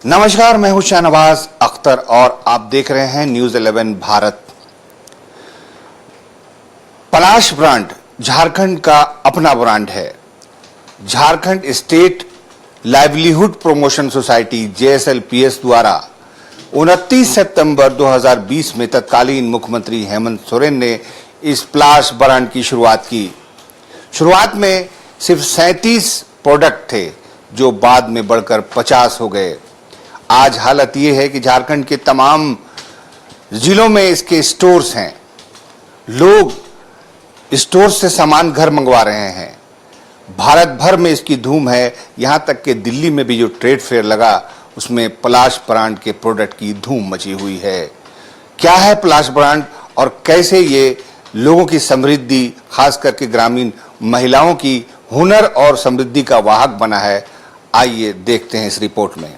नमस्कार, मैं हूं शाहनवाज अख्तर और आप देख रहे हैं न्यूज 11 भारत। पलाश ब्रांड झारखंड का अपना ब्रांड है। Jharkhand state livelihood promotion society JSLPS द्वारा 29 सितंबर 2020 में तत्कालीन मुख्यमंत्री हेमंत सोरेन ने इस पलाश ब्रांड की शुरुआत की। शुरुआत में सिर्फ 37 प्रोडक्ट थे जो बाद में बढ़कर 50 हो गए। आज हालत ये है कि झारखंड के तमाम जिलों में इसके स्टोर्स हैं। लोग स्टोर से सामान घर मंगवा रहे हैं। भारत भर में इसकी धूम है। यहां तक कि दिल्ली में भी जो ट्रेड फेयर लगा उसमें पलाश ब्रांड के प्रोडक्ट की धूम मची हुई है। क्या है पलाश ब्रांड और कैसे ये लोगों की समृद्धि, खास करके ग्रामीण महिलाओं की हुनर और समृद्धि का वाहक बना है, आइए देखते हैं इस रिपोर्ट में।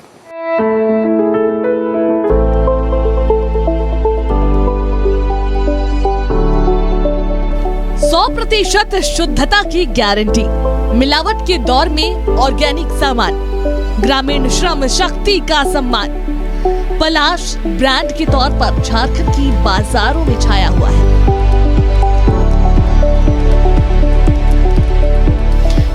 100% शुद्धता की गारंटी, मिलावट के दौर में ऑर्गेनिक सामान, ग्रामीण श्रम शक्ति का सम्मान। पलाश ब्रांड के तौर पर झारखंड की बाजारों में छाया हुआ है।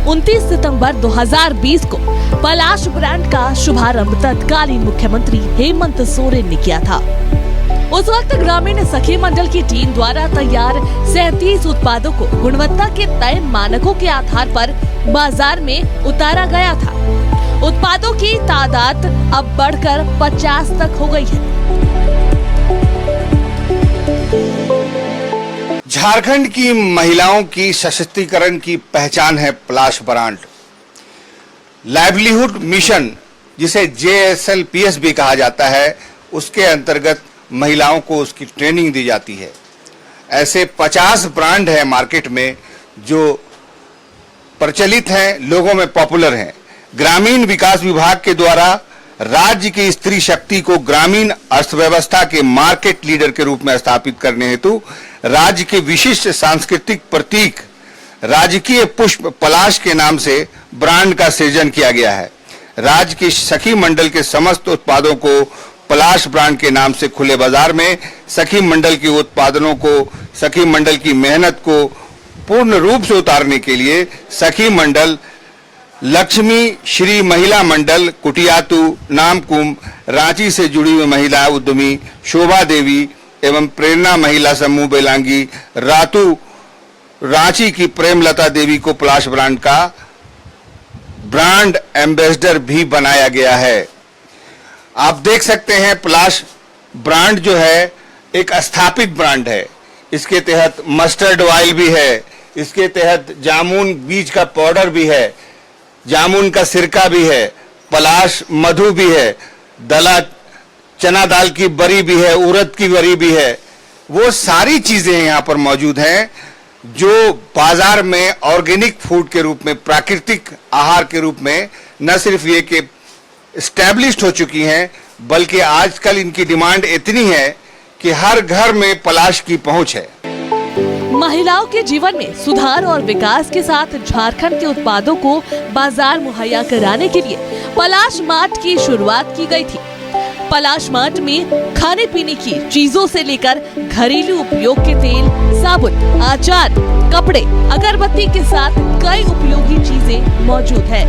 29 सितंबर 2020 को पलाश ब्रांड का शुभारंभ तत्कालीन मुख्यमंत्री हेमंत सोरेन ने किया था। उस वक्त ग्रामीण सखी मंडल की टीम द्वारा तैयार 37 उत्पादों को गुणवत्ता के तय मानकों के आधार पर बाजार में उतारा गया था। उत्पादों की तादाद अब बढ़कर 50 तक हो गई है। झारखंड की महिलाओं की सशक्तिकरण की पहचान है पलाश ब्रांड। लाइवलीहुड मिशन, जिसे JSLPS भी कहा जाता है, उसके अंतर्गत महिलाओं को उसकी ट्रेनिंग दी जाती है। ऐसे 50 ब्रांड है मार्केट में जो प्रचलित हैं, लोगों में पॉपुलर हैं। ग्रामीण विकास विभाग के द्वारा राज्य की स्त्री शक्ति को ग्रामीण अर्थव्यवस्था के मार्केट लीडर के रूप में स्थापित करने हेतु राज्य के विशिष्ट सांस्कृतिक प्रतीक राजकीय पुष्प पलाश के नाम से ब्रांड का सृजन किया गया है। राज्य की सखी मंडल के समस्त उत्पादों को पलाश ब्रांड के नाम से खुले बाजार में सखी मंडल के उत्पादनों को, सखी मंडल की मेहनत को पूर्ण रूप से उतारने के लिए सखी मंडल, लक्ष्मी श्री महिला मंडल कुटियातू, नामकुम, रांची से जुड़ी हुई महिला उद्यमी शोभा देवी एवं प्रेरणा महिला समूह बेलांगी, रातू रांची की प्रेमलता देवी को पलाश ब्रांड का ब्रांड एम्बेसडर भी बनाया गया है। आप देख सकते हैं पलाश ब्रांड जो है एक स्थापित ब्रांड है। इसके तहत मस्टर्ड ऑयल भी है, इसके तहत जामुन बीज का पाउडर भी है, जामुन का सिरका भी है, पलाश मधु भी है, दला चना दाल की बरी भी है, उड़द की बरी भी है। वो सारी चीजें यहाँ पर मौजूद हैं जो बाजार में ऑर्गेनिक फूड के रूप में, प्राकृतिक आहार के रूप में न सिर्फ ये कि एस्टैब्लिश्ड हो चुकी हैं, बल्कि आजकल इनकी डिमांड इतनी है कि हर घर में पलाश की पहुंच है। महिलाओं के जीवन में सुधार और विकास के साथ झारखंड के उत्पादों को बाजार मुहैया कराने के लिए पलाश मार्ट की शुरुआत की गई थी। पलाश मार्ट में खाने पीने की चीजों से लेकर घरेलू उपयोग के तेल, साबुन, अचार, कपड़े, अगरबत्ती के साथ कई उपयोगी चीजें मौजूद है।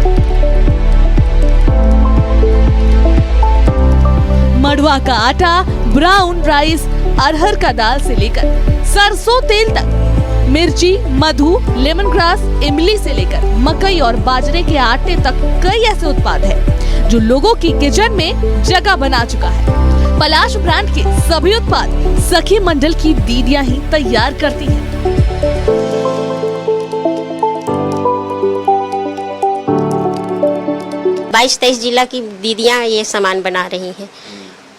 मड़ुआ का आटा, ब्राउन राइस, अरहर का दाल से लेकर सरसों तेल तक, मिर्ची, मधु, लेमन ग्रास, इमली से लेकर मकई और बाजरे के आटे तक कई ऐसे उत्पाद हैं जो लोगों की किचन में जगह बना चुका है। पलाश ब्रांड के सभी उत्पाद सखी मंडल की दीदियां ही तैयार करती हैं। बाईस 23 जिला की दीदियां ये सामान बना रही हैं।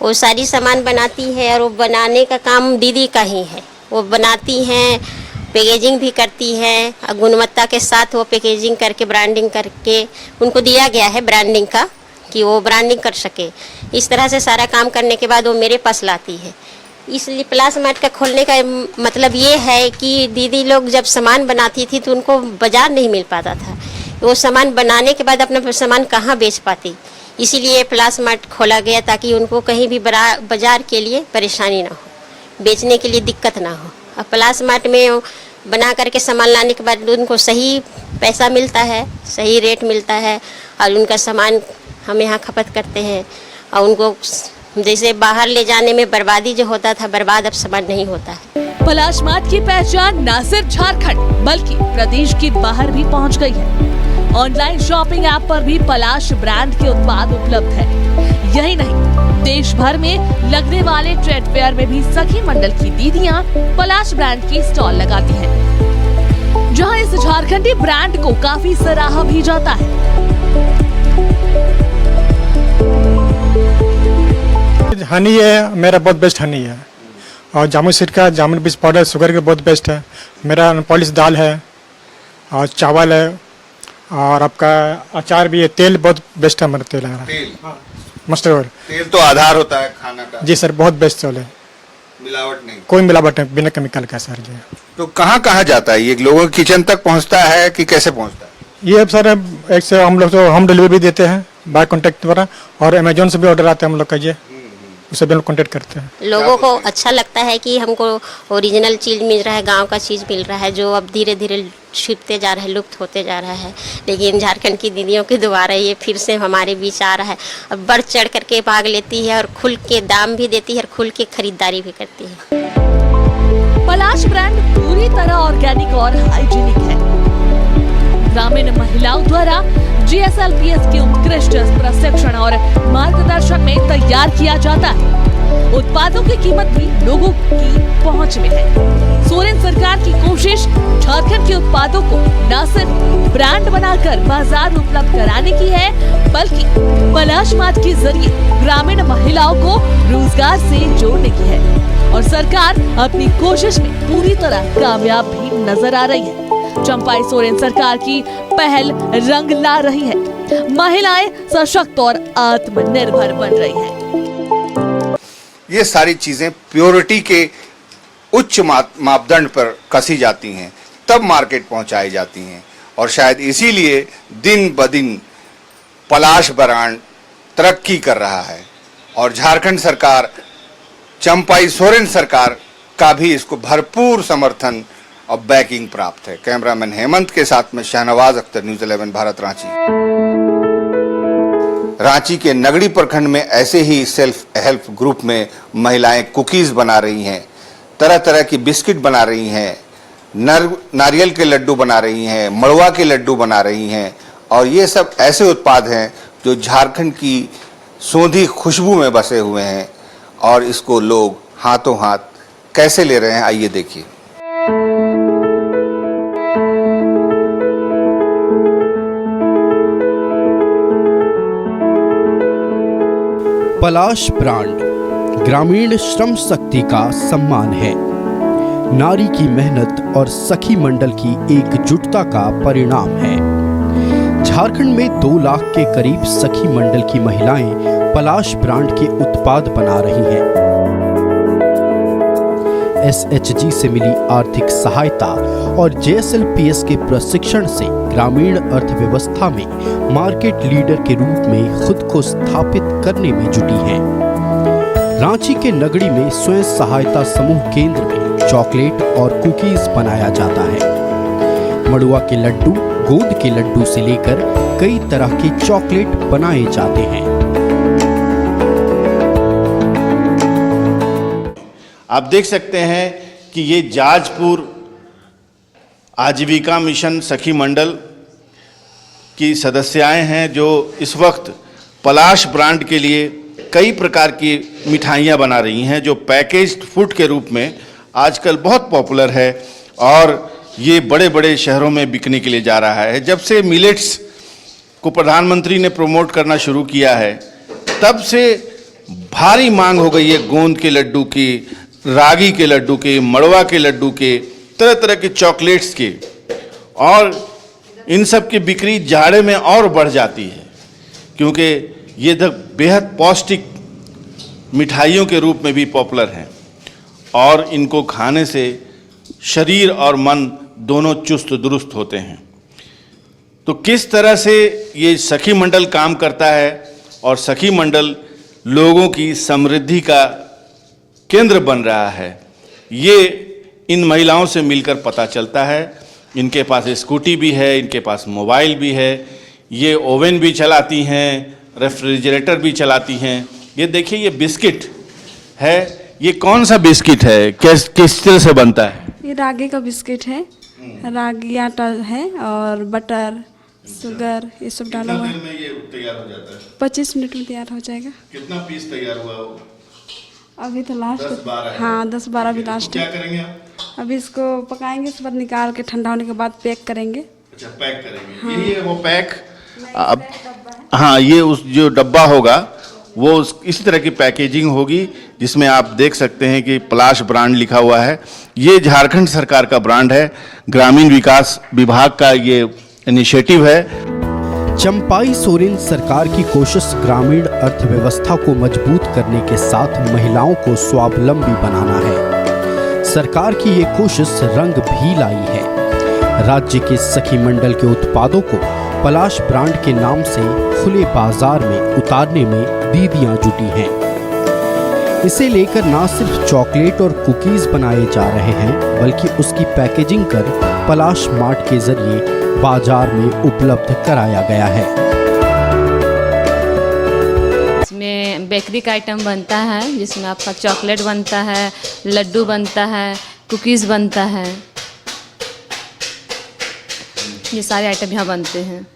वो सारी सामान बनाती है और वो बनाने का काम दीदी का ही है। वो बनाती हैं, पैकेजिंग भी करती है, गुणवत्ता के साथ वो पैकेजिंग करके, ब्रांडिंग करके उनको दिया गया है ब्रांडिंग का, कि वो ब्रांडिंग कर सके। इस तरह से सारा काम करने के बाद वो मेरे पास लाती है। इसलिए पलाश मार्ट का खोलने का मतलब ये है कि दीदी लोग जब सामान बनाती थी तो उनको बाजार नहीं मिल पाता था। वो सामान बनाने के बाद अपना सामान कहाँ बेच पाती, इसीलिए प्लास मार्ट खोला गया ताकि उनको कहीं भी बाजार के लिए परेशानी ना हो, बेचने के लिए दिक्कत ना हो। अब प्लास मार्ट में बना करके सामान लाने के बाद उनको सही पैसा मिलता है, सही रेट मिलता है और उनका सामान हम यहाँ खपत करते हैं और उनको जैसे बाहर ले जाने में बर्बादी जो होता था, बर्बाद अब सामान नहीं होता है। पलाश मार्ट की पहचान न सिर्फ झारखंड बल्कि प्रदेश के बाहर भी पहुंच गई है। ऑनलाइन शॉपिंग ऐप पर भी पलाश ब्रांड के उत्पाद उपलब्ध है। यही नहीं, देश भर में लगने वाले ट्रेड फेयर में भी सखी मंडल की दीदियां पलाश ब्रांड की स्टॉल लगाती हैं, जहां इस झारखंडी ब्रांड को काफी सराहा भी जाता है। हनी है मेरा बहुत बेस्ट हनी है और जामुन सीड का जामुन बीज पाउडर शुगर का बहुत बेस्ट है। मेरा पॉलिश दाल है और चावल है और आपका अचार भी है। तेल बहुत बेस्ट है मेरा तेल है। तेल मस्टर्ड ऑयल तेल तो आधार होता है खाना का। जी सर, बहुत बेस्ट तेल है, मिलावट नहीं, कोई मिलावट नहीं, बिना केमिकल का सर जी। तो कहाँ कहाँ जाता है ये, लोगों के किचन तक पहुँचता है कि कैसे पहुँचता है? ये सर एक से हम लोग तो होम डिलीवरी भी देते हैं बाय कॉन्टैक्ट द्वारा और अमेजोन से भी ऑर्डर आते हैं हम लोग का, ये उससे भी हम कॉन्टैक्ट करते हैं। लोगों को अच्छा लगता है कि हमको ओरिजिनल चीज़ मिल रहा है, गांव का चीज़ मिल रहा है, जो अब धीरे धीरे छूटते जा रहा है, लुप्त होते जा रहा है। लेकिन झारखंड की दीदियों के द्वारा ये फिर से हमारे बीच आ रहा है। अब बढ़ चढ़ करके भाग लेती है और खुल के दाम भी देती है और खुल के खरीदारी भी करती है। पलाश ब्रांड पूरी तरह ऑर्गेनिक और हाइजीनिक है। ग्रामीण महिलाओं द्वारा GSLPS के उत्कृष्ट प्रशिक्षण और मार्गदर्शन में तैयार किया जाता है। उत्पादों की कीमत भी लोगों की पहुंच में है। सोरेन सरकार की कोशिश झारखंड के उत्पादों को न सिर्फ ब्रांड बनाकर बाजार उपलब्ध कराने की है, बल्कि पलाश मार्ट के जरिए ग्रामीण महिलाओं को रोजगार से जोड़ने की है। और सरकार अपनी कोशिश में पूरी तरह कामयाब भी नजर आ रही है। चंपाई सोरेन सरकार की पहल रंग ला रही है। महिलाएं सशक्त और आत्मनिर्भर बन रही हैं। ये सारी चीजें प्योरिटी के उच्च मापदंड पर कसी जाती हैं, तब मार्केट पहुंचाई जाती हैं और शायद इसीलिए दिन ब दिन पलाश ब्रांड तरक्की कर रहा है और झारखंड सरकार, चंपाई सोरेन सरकार का भी इसको भरपूर समर्थन और बैकिंग प्राप्त है। कैमरामैन हेमंत के साथ में शाहनवाज अख्तर, न्यूज़ 11 भारत, रांची। रांची के नगड़ी प्रखंड में ऐसे ही सेल्फ हेल्प ग्रुप में महिलाएं कुकीज बना रही हैं, तरह तरह की बिस्किट बना रही हैं, नारियल के लड्डू बना रही हैं, मड़वा के लड्डू बना रही हैं और ये सब ऐसे उत्पाद हैं जो झारखंड की सोंधी खुशबू में बसे हुए हैं और इसको लोग हाथों हाथ कैसे ले रहे हैं, आइए देखिए। पलाश ब्रांड ग्रामीण श्रम शक्ति का सम्मान है। नारी की मेहनत और सखी मंडल की एकजुटता का परिणाम है। झारखंड में 2 लाख के करीब सखी मंडल की महिलाएं पलाश ब्रांड के उत्पाद बना रही हैं। SHG से मिली आर्थिक सहायता और JSLPS के प्रशिक्षण से ग्रामीण अर्थव्यवस्था में मार्केट लीडर के रूप में खुद को स्थापित करने में जुटी हैं। रांची के नगड़ी में स्वयं सहायता समूह केंद्र में चॉकलेट और कुकीज बनाया जाता है। मड़ुआ के लड्डू, गोंद के लड्डू से लेकर कई तरह के चॉकलेट बनाए जाते हैं। आप देख सकते हैं कि ये जाजपुर आजीविका मिशन सखी मंडल की सदस्याएं हैं जो इस वक्त पलाश ब्रांड के लिए कई प्रकार की मिठाइयाँ बना रही हैं, जो पैकेज्ड फूड के रूप में आजकल बहुत पॉपुलर है और ये बड़े बड़े शहरों में बिकने के लिए जा रहा है। जब से मिलेट्स को प्रधानमंत्री ने प्रमोट करना शुरू किया है, तब से भारी मांग हो गई है गोंद के लड्डू की, रागी के लड्डू के, मड़वा के लड्डू के, तरह तरह के चॉकलेट्स के, और इन सब की बिक्री जाड़े में और बढ़ जाती है क्योंकि ये बेहद पौष्टिक मिठाइयों के रूप में भी पॉपुलर हैं और इनको खाने से शरीर और मन दोनों चुस्त दुरुस्त होते हैं। तो किस तरह से ये सखी मंडल काम करता है और सखी मंडल लोगों की समृद्धि का केंद्र बन रहा है, ये इन महिलाओं से मिलकर पता चलता है। इनके पास स्कूटी भी है, इनके पास मोबाइल भी है, ये ओवन भी चलाती हैं, रेफ्रिजरेटर भी चलाती हैं। ये देखिए, ये बिस्किट है। ये कौन सा बिस्किट है, किस तरह से बनता है? ये रागी का बिस्किट है, रागी आटा है और बटर, शुगर, ये सब डाला हुआ है। कितना देर में ये तैयार हो जाता है? 25 मिनट में तैयार हो जाएगा। कितना पीस तैयार हुआ हो? अभी तो लास्ट 10-12 है। हाँ 10-12 भी लास्ट क्या है। करेंगे आप? अभी इसको पकाएंगे, इस पर निकाल के ठंडा होने के बाद पैक करेंगे। अच्छा, पैक करेंगे। यही है वो पैक। अब हाँ, ये उस जो डब्बा होगा वो इसी तरह की पैकेजिंग होगी, जिसमें आप देख सकते हैं कि पलाश ब्रांड लिखा हुआ है। ये झारखंड सरकार का ब्रांड है, ग्रामीण विकास विभाग का ये इनिशिएटिव है। चंपाई सोरेन सरकार की कोशिश ग्रामीण अर्थव्यवस्था को मजबूत करने के साथ महिलाओं को स्वावलंबी बनाना है। सरकार की ये कोशिश रंग भी लाई है। राज्य के सखी मंडल के उत्पादों को पलाश ब्रांड के नाम से खुले बाजार में उतारने में दीदियां जुटी हैं। इसे लेकर न सिर्फ चॉकलेट और कुकीज बनाए जा रहे हैं, बल्कि उसकी पैकेजिंग कर पलाश मार्ट के जरिए बाजार में उपलब्ध कराया गया है। इसमें बेकरी का आइटम बनता है, जिसमें आपका चॉकलेट बनता है, लड्डू बनता है, कुकीज़ बनता है। ये सारे आइटम यहाँ बनते हैं।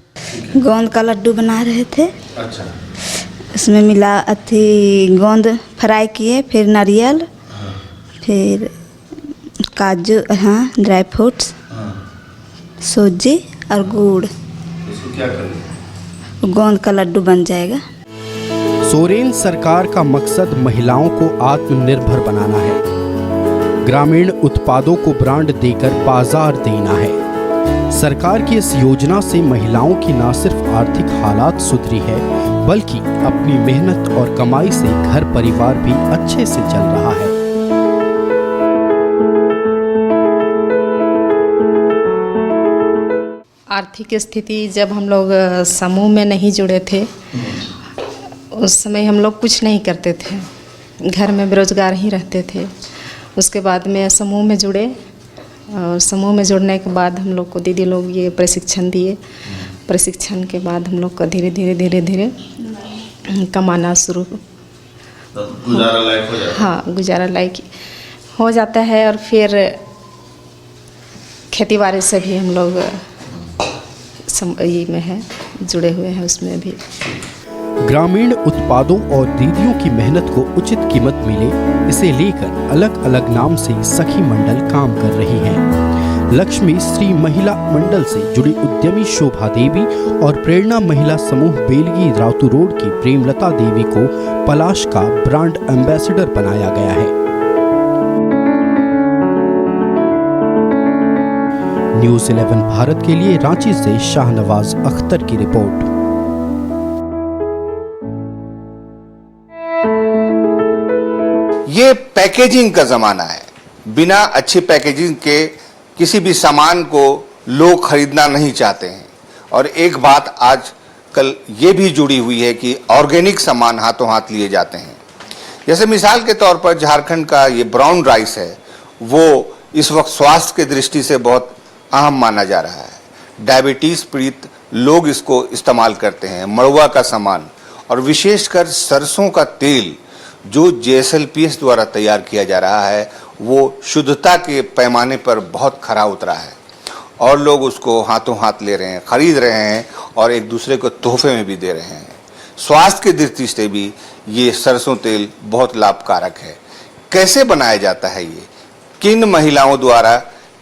गोंद का लड्डू बना रहे थे। अच्छा। उसमें मिला गोंद फ्राई किए, फिर नारियल, फिर काजू, हाँ ड्राई फ्रूट्स, सूजी और गुड़। इसको क्या करेंगे? गोंद का लड्डू बन जाएगा। सोरेन सरकार का मकसद महिलाओं को आत्मनिर्भर बनाना है। ग्रामीण उत्पादों को ब्रांड देकर बाजार देना है। सरकार की इस योजना से महिलाओं की न सिर्फ आर्थिक हालात सुधरी है, बल्कि अपनी मेहनत और कमाई से घर परिवार भी अच्छे से चल रहा है। आर्थिक स्थिति जब हम लोग समूह में नहीं जुड़े थे, उस समय हम लोग कुछ नहीं करते थे, घर में बेरोजगार ही रहते थे। उसके बाद में समूह में जुड़े और समूह में जुड़ने के बाद हम लोग को दीदी लोग ये प्रशिक्षण दिए। प्रशिक्षण के बाद हम लोग का धीरे धीरे कमाना शुरू, गुजारा लायक हो जाता है। हाँ गुजारा लायक हो जाता है। और फिर खेती बाड़ी से भी हम लोग ये में है, जुड़े हुए हैं उसमें भी। ग्रामीण उत्पादों और दीदियों की मेहनत को उचित कीमत मिले, इसे लेकर अलग अलग नाम से सखी मंडल काम कर रही हैं। लक्ष्मी श्री महिला मंडल से जुड़ी उद्यमी शोभा देवी और प्रेरणा महिला समूह बेलगी रातू रोड की प्रेमलता देवी को पलाश का ब्रांड एम्बेसडर बनाया गया है। न्यूज़ 11 भारत के लिए रांची से शाहनवाज अख्तर की रिपोर्ट। ये पैकेजिंग का जमाना है। बिना अच्छी पैकेजिंग के किसी भी सामान को लोग खरीदना नहीं चाहते हैं। और एक बात आज कल ये भी जुड़ी हुई है कि ऑर्गेनिक सामान हाथों हाथ लिए जाते हैं। जैसे मिसाल के तौर पर झारखंड का ये ब्राउन राइस है, वो इस वक्त स्वास्थ्य की दृष्टि से बहुत अहम माना जा रहा है। डायबिटीज पीड़ित लोग इसको इस्तेमाल करते हैं। मड़ुआ का सामान और विशेषकर सरसों का तेल जो JSLPS द्वारा तैयार किया जा रहा है, वो शुद्धता के पैमाने पर बहुत खरा उतरा है और लोग उसको हाथों हाथ ले रहे हैं, खरीद रहे हैं और एक दूसरे को तोहफे में भी दे रहे हैं। स्वास्थ्य की दृष्टि से भी ये सरसों तेल बहुत लाभकारक है। कैसे बनाया जाता है ये, किन महिलाओं द्वारा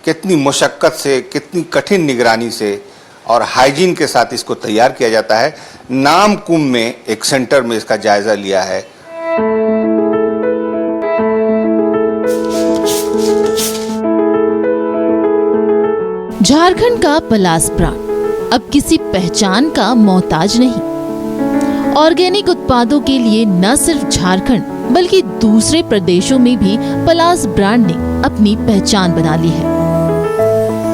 कितनी मुशक्कत से, कितनी कठिन निगरानी से और हाइजीन के साथ इसको तैयार किया जाता है, नाम कुंभ में एक सेंटर में इसका जायजा लिया है। झारखंड का पलाश ब्रांड अब किसी पहचान का मोहताज नहीं। ऑर्गेनिक उत्पादों के लिए न सिर्फ झारखंड बल्कि दूसरे प्रदेशों में भी पलाश ब्रांड ने अपनी पहचान बना ली है।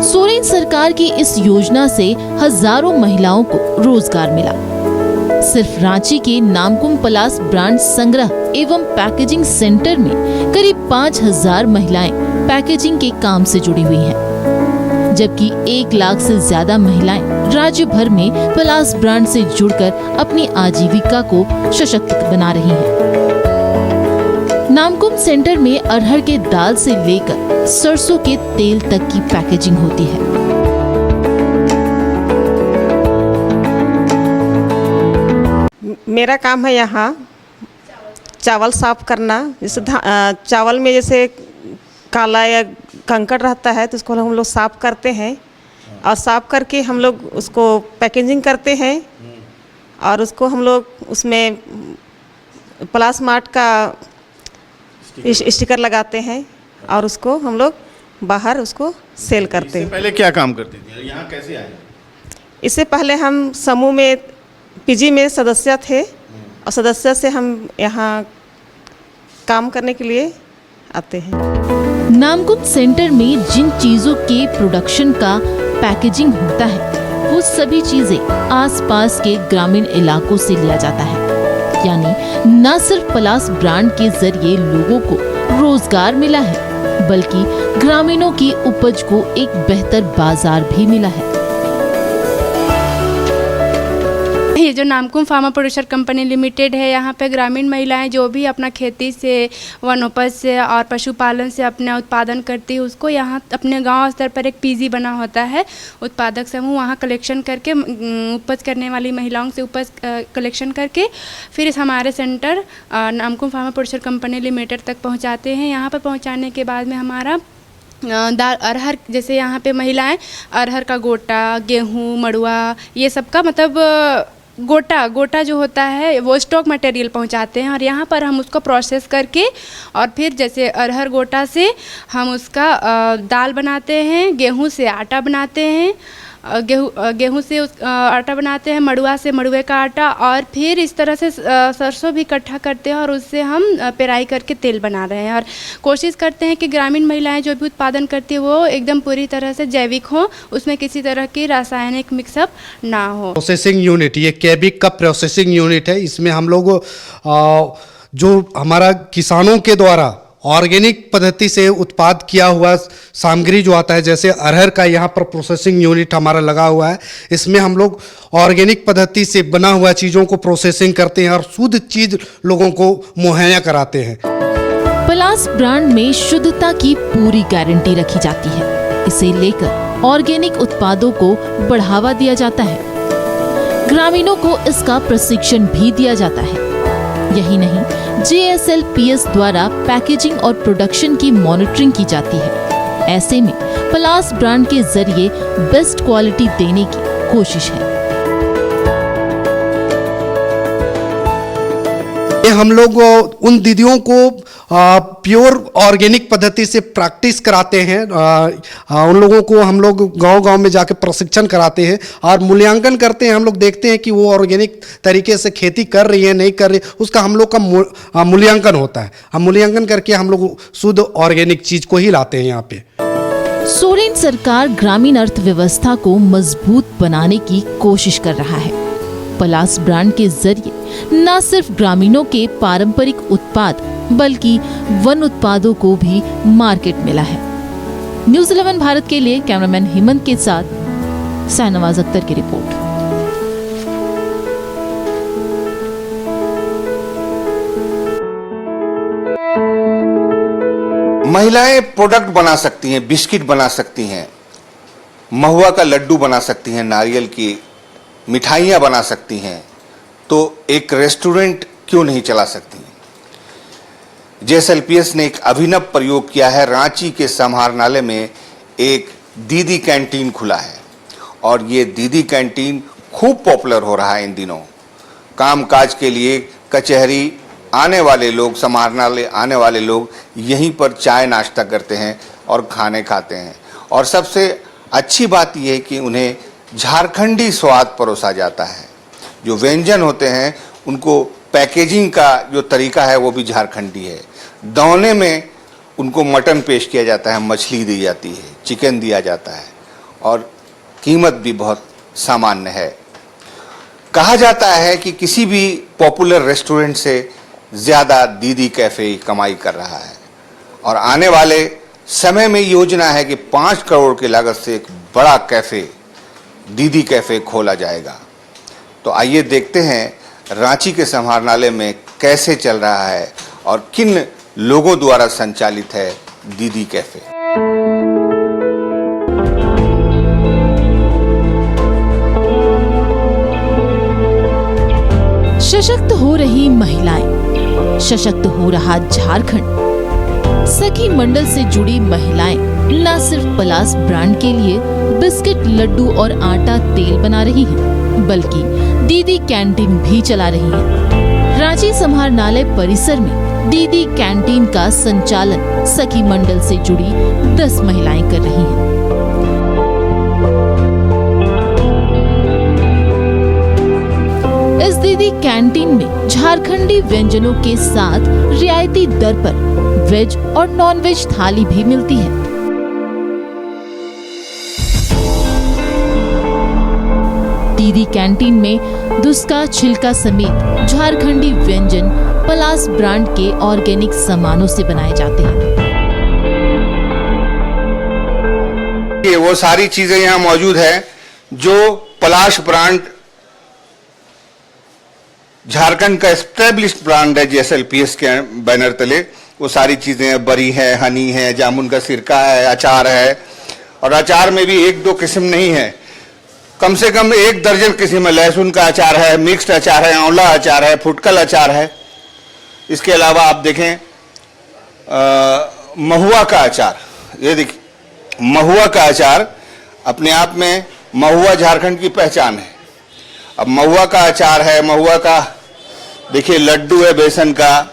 सोरेन सरकार की इस योजना से हजारों महिलाओं को रोजगार मिला। सिर्फ रांची के नामकुम पलास ब्रांड संग्रह एवं पैकेजिंग सेंटर में करीब 5000 महिलाएं पैकेजिंग के काम से जुड़ी हुई हैं, जबकि 1 लाख से ज्यादा महिलाएं राज्य भर में पलास ब्रांड से जुड़कर अपनी आजीविका को सशक्त बना रही हैं। नामकुम सेंटर में अरहर के दाल से लेकर सरसों के तेल तक की पैकेजिंग होती है। मेरा काम है यहाँ चावल साफ करना। जैसे चावल में जैसे काला या कंकड़ रहता है तो उसको हम लोग साफ करते हैं और साफ करके हम लोग उसको पैकेजिंग करते हैं और उसको हम लोग उसमें प्लास मार्ट का स्टिकर लगाते हैं और उसको हम लोग बाहर उसको सेल करते हैं। पहले क्या काम करती थी, यहाँ कैसे आए? इससे पहले हम समूह में पीजी में सदस्य थे और सदस्य से हम यहाँ काम करने के लिए आते हैं। नामकुम सेंटर में जिन चीजों के प्रोडक्शन का पैकेजिंग होता है वो सभी चीजें आसपास के ग्रामीण इलाकों से लिया जाता है, यानी न सिर्फ पलास ब्रांड के जरिए लोगों को रोजगार मिला है बल्कि ग्रामीणों की उपज को एक बेहतर बाजार भी मिला है। ये जो Namkum pharma producer company limited है, यहाँ पे ग्रामीण महिलाएं जो भी अपना खेती से, वनोपज से और पशुपालन से अपना उत्पादन करती है उसको यहाँ अपने गांव स्तर पर एक पीजी बना होता है। उत्पादक समूह वहाँ कलेक्शन करके उपज करने वाली महिलाओं से उपज कलेक्शन करके फिर इस हमारे centre Namkum pharma producer company limited तक पहुँचाते हैं। यहाँ पर पहुँचाने के बाद में हमारा दाल अरहर, जैसे यहाँ पे महिलाएं अरहर का गोटा, गेहूँ, मड़ुआ, ये सब का मतलब गोटा जो होता है वो स्टॉक मटेरियल पहुंचाते हैं और यहाँ पर हम उसको प्रोसेस करके और फिर जैसे अरहर गोटा से हम उसका दाल बनाते हैं, गेहूं से आटा बनाते हैं, गेहूं से आटा बनाते हैं, मड़ुआ से मड़ुए का आटा और फिर इस तरह से सरसों भी इकट्ठा करते हैं और उससे हम पेराई करके तेल बना रहे हैं। और कोशिश करते हैं कि ग्रामीण महिलाएं जो भी उत्पादन करती है वो एकदम पूरी तरह से जैविक हो, उसमें किसी तरह की रासायनिक मिक्सअप ना हो। प्रोसेसिंग यूनिट, ये कैबिक का प्रोसेसिंग यूनिट है। इसमें हम लोग जो हमारा किसानों के द्वारा ऑर्गेनिक पद्धति से उत्पाद किया हुआ सामग्री जो आता है, जैसे अरहर का यहाँ पर प्रोसेसिंग यूनिट हमारा लगा हुआ है। इसमें हम लोग ऑर्गेनिक पद्धति से बना हुआ चीज़ों को प्रोसेसिंग करते हैं और शुद्ध चीज़ लोगों को मुहैया कराते हैं। पलास ब्रांड में शुद्धता की पूरी गारंटी रखी जाती है। इसे लेकर ऑर्गेनिक उत्पादों को बढ़ावा दिया जाता है। ग्रामीणों को इसका प्रशिक्षण भी दिया जाता है। यही नहीं, JSLPS द्वारा पैकेजिंग और प्रोडक्शन की मॉनिटरिंग की जाती है। ऐसे में पलास ब्रांड के जरिए बेस्ट क्वालिटी देने की कोशिश है। हम लोग उन दीदियों को प्योर ऑर्गेनिक पद्धति से प्रैक्टिस कराते हैं। उन लोगों को हम लोग गांव-गांव में जाके प्रशिक्षण कराते हैं और मूल्यांकन करते हैं। हम लोग देखते हैं कि वो ऑर्गेनिक तरीके से खेती कर रही है, नहीं कर रही, उसका हम लोग का मूल्यांकन होता है। हम मूल्यांकन करके हम लोग शुद्ध ऑर्गेनिक चीज को ही लाते हैं यहाँ पे। सोरेन सरकार ग्रामीण अर्थव्यवस्था को मजबूत बनाने की कोशिश कर रहा है। पलास ब्रांड के जरिए न सिर्फ ग्रामीणों के पारंपरिक उत्पाद बल्कि वन उत्पादों को भी मार्केट मिला है। न्यूज़ 11 भारत के लिए कैमरामैन हेमंत के साथ शाहनवाज अख्तर की रिपोर्ट। महिलाएं प्रोडक्ट बना सकती हैं, बिस्किट बना सकती हैं, महुआ का लड्डू बना सकती हैं, नारियल की मिठाइयाँ बना सकती हैं, तो एक रेस्टोरेंट क्यों नहीं चला सकती? JSLPS ने एक अभिनव प्रयोग किया है। रांची के समाहरणालय में एक दीदी कैंटीन खुला है और ये दीदी कैंटीन खूब पॉपुलर हो रहा है इन दिनों। कामकाज के लिए कचहरी आने वाले लोग, समाहरणालय आने वाले लोग यहीं पर चाय नाश्ता करते हैं और खाने खाते हैं। और सबसे अच्छी बात यह है कि उन्हें झारखंडी स्वाद परोसा जाता है। जो व्यंजन होते हैं उनको पैकेजिंग का जो तरीका है वो भी झारखंडी है। दौने में उनको मटन पेश किया जाता है, मछली दी जाती है, चिकन दिया जाता है और कीमत भी बहुत सामान्य है। कहा जाता है कि किसी भी पॉपुलर रेस्टोरेंट से ज्यादा दीदी कैफे कमाई कर रहा है और आने वाले समय में योजना है कि 5 करोड़ की लागत से एक बड़ा कैफे दीदी कैफे खोला जाएगा। तो आइए देखते हैं रांची के समाहरणालय में कैसे चल रहा है और किन लोगों द्वारा संचालित है दीदी कैफे। सशक्त हो रही महिलाएं, सशक्त हो रहा झारखंड। सखी मंडल से जुड़ी महिलाएं न सिर्फ पलास ब्रांड के लिए बिस्किट, लड्डू और आटा तेल बना रही हैं, बल्कि दीदी कैंटीन भी चला रही हैं। रांची समाहरणालय परिसर में दीदी कैंटीन का संचालन सखी मंडल से जुड़ी 10 महिलाएं कर रही हैं। इस दीदी कैंटीन में झारखंडी व्यंजनों के साथ रियायती दर पर वेज और नॉन वेज थाली भी मिलती है। दीदी कैंटीन में धुसका, छिलका समेत झारखंडी व्यंजन पलास ब्रांड के ऑर्गेनिक सामानों से बनाए जाते हैं। ये वो सारी चीजें यहाँ मौजूद है जो पलाश ब्रांड झारखंड का एस्टेब्लिश्ड ब्रांड है JSLPS के बैनर तले। वो सारी चीजें बरी है, हनी है, जामुन का सिरका है, अचार है और अचार में भी 1-2 किस्म नहीं है, कम से कम 1 दर्जन किस्म है। लहसुन का अचार है, मिक्स्ड अचार है, आंवला अचार है, फुटकल अचार है। इसके अलावा आप देखें महुआ का अचार, ये देखिए महुआ का अचार अपने आप में महुआ झारखंड की पहचान है। अब महुआ का अचार है, महुआ का देखिए लड्डू है बेसन का,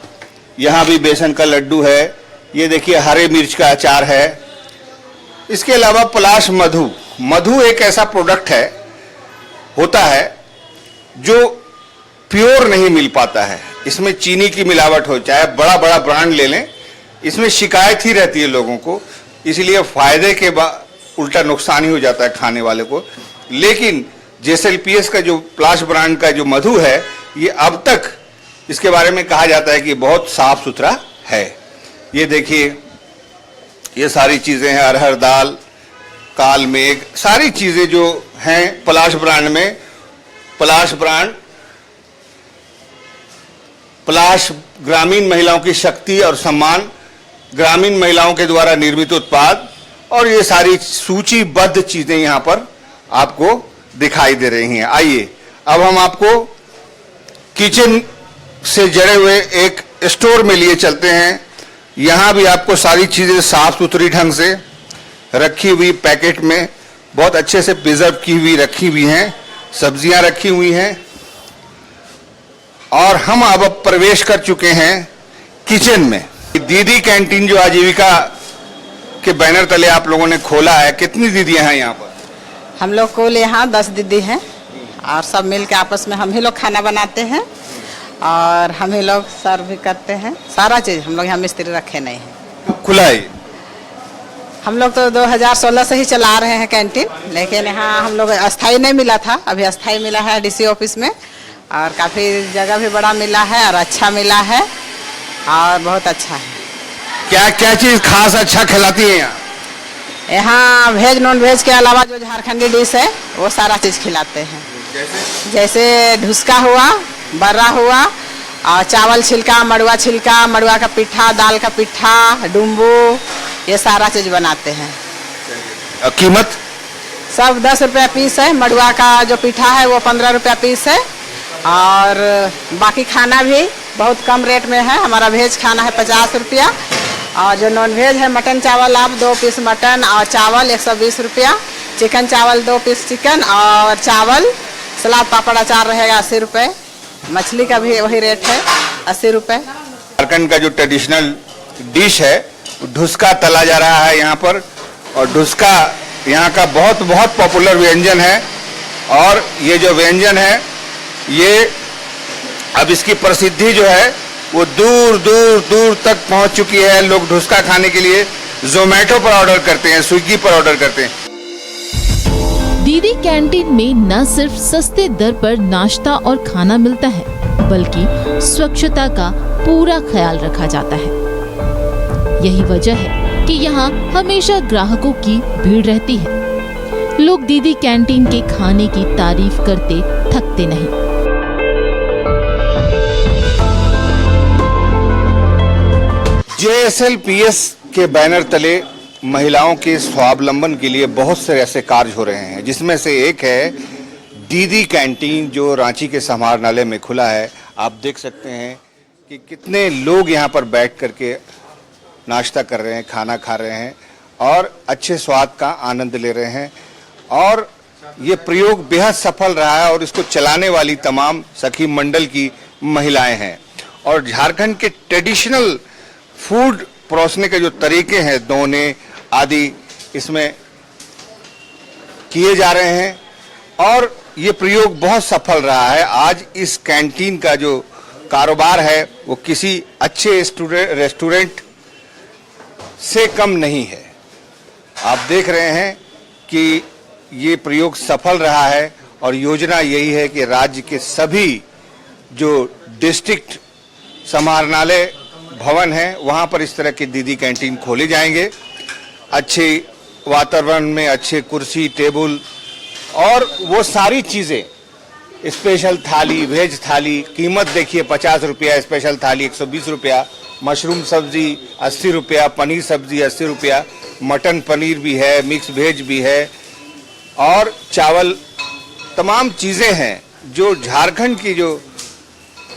यहाँ भी बेसन का लड्डू है। ये देखिए हरे मिर्च का अचार है। इसके अलावा पलाश मधु, मधु एक ऐसा प्रोडक्ट है होता है जो प्योर नहीं मिल पाता है, इसमें चीनी की मिलावट हो, चाहे बड़ा बड़ा ब्रांड ले लें, इसमें शिकायत ही रहती है लोगों को, इसलिए फायदे के उल्टा नुकसान ही हो जाता है खाने वाले को। लेकिन JSLPS का जो पलाश ब्रांड का जो मधु है, ये अब तक इसके बारे में कहा जाता है कि बहुत साफ सुथरा है। ये देखिए ये सारी चीजें हैं, अरहर दाल, काल मेघ, सारी चीजें जो हैं पलाश ब्रांड में। पलाश ब्रांड पलाश ग्रामीण महिलाओं की शक्ति और सम्मान, ग्रामीण महिलाओं के द्वारा निर्मित उत्पाद, और ये सारी सूचीबद्ध चीजें यहाँ पर आपको दिखाई दे रही हैं। आइए अब हम आपको किचन से जड़े हुए एक स्टोर में लिए चलते हैं। यहाँ भी आपको सारी चीजें साफ सुथरी ढंग से रखी हुई, पैकेट में बहुत अच्छे से प्रिजर्व की हुई रखी हुई हैं, सब्जियां रखी हुई हैं। और हम अब प्रवेश कर चुके हैं किचन में। दीदी कैंटीन जो आजीविका के बैनर तले आप लोगों ने खोला है, कितनी दीदियां हैं यहाँ पर? हम लोग कुल यहाँ 10 दीदी हैं और सब मिल के आपस में हम ही लोग खाना बनाते हैं और हम ही लोग सर्व भी करते हैं। सारा चीज़ हम लोग यहाँ मिस्त्री रखे नहीं हैं। खुला है हम लोग तो 2016 से ही चला रहे हैं कैंटीन, लेकिन यहाँ हम लोग अस्थाई नहीं मिला था, अभी अस्थाई मिला है DC ऑफिस में और काफ़ी जगह भी बड़ा मिला है और अच्छा मिला है और बहुत अच्छा है। क्या क्या चीज़ खास अच्छा खिलाती है यहाँ? यहाँ वेज नॉन वेज के अलावा जो झारखंडी डिश है वो सारा चीज़ खिलाते हैं। जैसे ढुसका हुआ, बर्रा हुआ और चावल छिलका, मड़ुआ का पिट्ठा, दाल का पिट्ठा, डुम्बू, ये सारा चीज़ बनाते हैं। कीमत सब 10 रुपया पीस है। मड़ुआ का जो पिट्ठा है वो 15 रुपया पीस है और बाकी खाना भी बहुत कम रेट में है। हमारा वेज खाना है 50 रुपया और जो नॉन वेज है मटन चावल आप 2 पीस मटन और चावल 120 रुपया, चिकन चावल 2 पीस चिकन और चावल, सलाद पापड़ अचार रहेगा 80 रुपये, मछली का भी वही रेट है 80 रुपये। झारखंड का जो ट्रेडिशनल डिश है ढुसका तला जा रहा है यहाँ पर, और ढुसका यहाँ का बहुत बहुत पॉपुलर व्यंजन है। और ये जो व्यंजन है ये अब इसकी प्रसिद्धि जो है वो दूर दूर दूर तक पहुँच चुकी है। लोग ढुसका खाने के लिए जोमेटो पर ऑर्डर करते हैं, स्विगी पर ऑर्डर करते हैं। दीदी कैंटीन में न सिर्फ सस्ते दर पर नाश्ता और खाना मिलता है, बल्कि स्वच्छता का पूरा ख्याल रखा जाता है। यही वजह है कि यहाँ हमेशा ग्राहकों की भीड़ रहती है। लोग दीदी कैंटीन के खाने की तारीफ करते थकते नहीं। JSLPS के बैनर तले महिलाओं के स्वावलंबन के लिए बहुत से ऐसे कार्य हो रहे हैं, जिसमें से एक है दीदी कैंटीन, जो रांची के समाहरणालय में खुला है। आप देख सकते हैं कि कितने लोग यहाँ पर बैठ करके नाश्ता कर रहे हैं, खाना खा रहे हैं और अच्छे स्वाद का आनंद ले रहे हैं। और ये प्रयोग बेहद सफल रहा है और इसको चलाने वाली तमाम सखी मंडल की महिलाएं हैं। और झारखंड के ट्रेडिशनल फूड परोसने के जो तरीके हैं, दोने आदि इसमें किए जा रहे हैं और ये प्रयोग बहुत सफल रहा है। आज इस कैंटीन का जो कारोबार है वो किसी अच्छे रेस्टोरेंट से कम नहीं है। आप देख रहे हैं कि ये प्रयोग सफल रहा है और योजना यही है कि राज्य के सभी जो डिस्ट्रिक्ट समाहरणालय भवन है वहाँ पर इस तरह की दीदी कैंटीन खोले जाएंगे। अच्छे वातावरण में अच्छे कुर्सी टेबल और वो सारी चीज़ें, स्पेशल थाली, वेज थाली, कीमत देखिए 50 रुपया, स्पेशल थाली 120 रुपया, मशरूम सब्जी 80 रुपया, पनीर सब्जी 80 रुपया, मटन पनीर भी है, मिक्स वेज भी है और चावल, तमाम चीज़ें हैं जो झारखंड की जो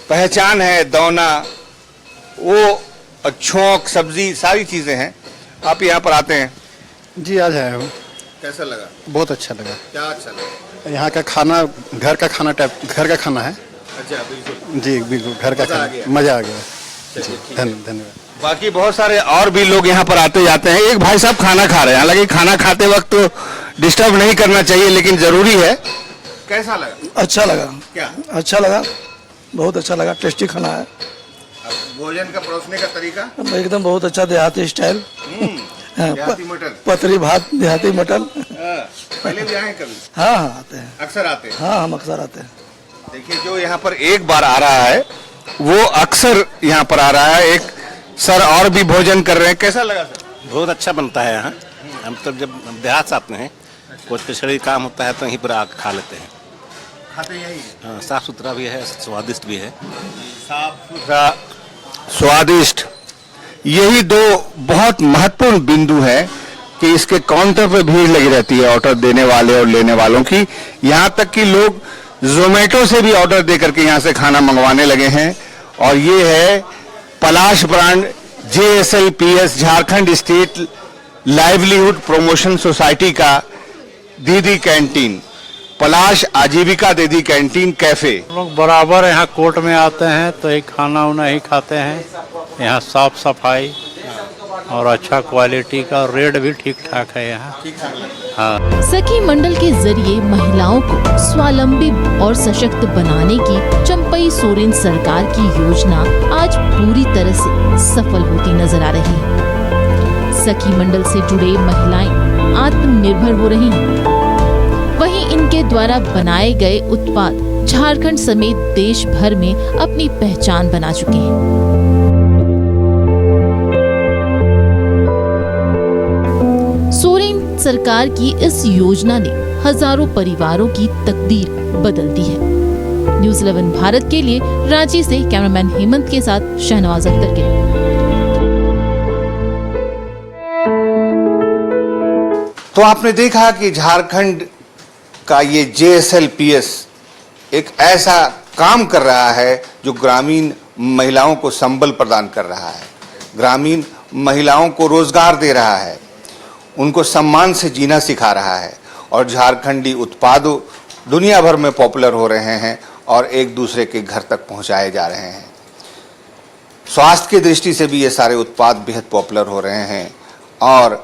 पहचान है, दौना, वो छोंक सब्जी, सारी चीज़ें हैं। आप यहाँ पर आते हैं? जी, आज आया हूँ। कैसा लगा? बहुत अच्छा लगा। क्या अच्छा लगा? यहाँ का खाना घर का खाना टाइप, घर का खाना है। अच्छा, बिल्कुल। जी बिल्कुल, घर का खाना, मजा आ गया। धन्यवाद। बाकी बहुत सारे और भी लोग यहाँ पर आते जाते हैं। एक भाई साहब खाना खा रहे हैं, हालांकि खाना खाते वक्त तो डिस्टर्ब नहीं करना चाहिए, लेकिन जरूरी है। कैसा लगा? अच्छा लगा। क्या अच्छा लगा? बहुत अच्छा लगा, टेस्टी खाना है। भोजन का परोसने का तरीका एकदम बहुत अच्छा, देहाती स्टाइल। देहाती मटन, पतली भात, देहाती मटन। पहले भी आए कभी? हाँ आते हैं, अक्सर आते हैं। हाँ, हम अक्सर आते हैं। देखिए, जो यहाँ पर एक बार आ रहा है वो अक्सर यहाँ पर आ रहा है। एक सर और भी भोजन कर रहे हैं। कैसा लगा सर? बहुत अच्छा बनता है यहाँ। हम तो जब देहात से आते हैं, कोई पिछड़ी काम होता है तो यहीं पर आकर खा लेते हैं। खाते यही? हाँ, साफ सुथरा भी है, स्वादिष्ट भी है। साफ सुथरा, स्वादिष्ट, यही दो बहुत महत्वपूर्ण बिंदु है कि इसके काउंटर पर भीड़ लगी रहती है ऑर्डर देने वाले और लेने वालों की। यहाँ तक कि लोग जोमेटो से भी ऑर्डर दे करके यहाँ से खाना मंगवाने लगे हैं। और ये है Palash brand JSLPS, Jharkhand state livelihood promotion society का दीदी कैंटीन, पलाश आजीविका दीदी कैंटीन कैफे। लोग बराबर यहाँ कोर्ट में आते हैं तो एक खाना उना ही खाते हैं। यहाँ साफ सफाई और अच्छा क्वालिटी का, रेट भी ठीक ठाक है यहाँ। हाँ। सखी मंडल के जरिए महिलाओं को स्वावलंबी और सशक्त बनाने की चंपई सोरेन सरकार की योजना आज पूरी तरह से सफल होती नजर आ रही है। सखी मंडल से जुड़े महिलाएं आत्मनिर्भर हो रही हैं। वहीं इनके द्वारा बनाए गए उत्पाद झारखंड समेत देश भर में अपनी पहचान बना चुके हैं। सोरेन सरकार की इस योजना ने हजारों परिवारों की तकदीर बदल दी है। न्यूज़ 11 भारत के लिए रांची से कैमरामैन हेमंत के साथ शहनवाज अख्तर के। तो आपने देखा कि झारखंड का ये JSLPS एक ऐसा काम कर रहा है जो ग्रामीण महिलाओं को संबल प्रदान कर रहा है, ग्रामीण महिलाओं को रोजगार दे रहा है, उनको सम्मान से जीना सिखा रहा है और झारखंडी उत्पादों दुनिया भर में पॉपुलर हो रहे हैं और एक दूसरे के घर तक पहुंचाए जा रहे हैं। स्वास्थ्य की दृष्टि से भी ये सारे उत्पाद बेहद पॉपुलर हो रहे हैं और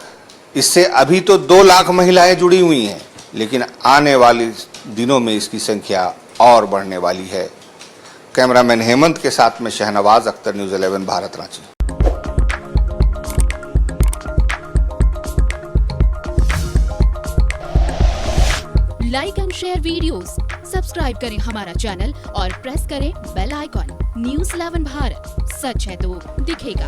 इससे अभी तो 2 लाख महिलाएं जुड़ी हुई हैं, लेकिन आने वाले दिनों में इसकी संख्या और बढ़ने वाली है। कैमरामैन हेमंत के साथ में Shahnawaz Akhtar, news 11 Bharat, Ranchi. Like and share videos, subscribe करें हमारा चैनल और प्रेस करें बेल आइकॉन। News 11 भारत, सच है तो दिखेगा।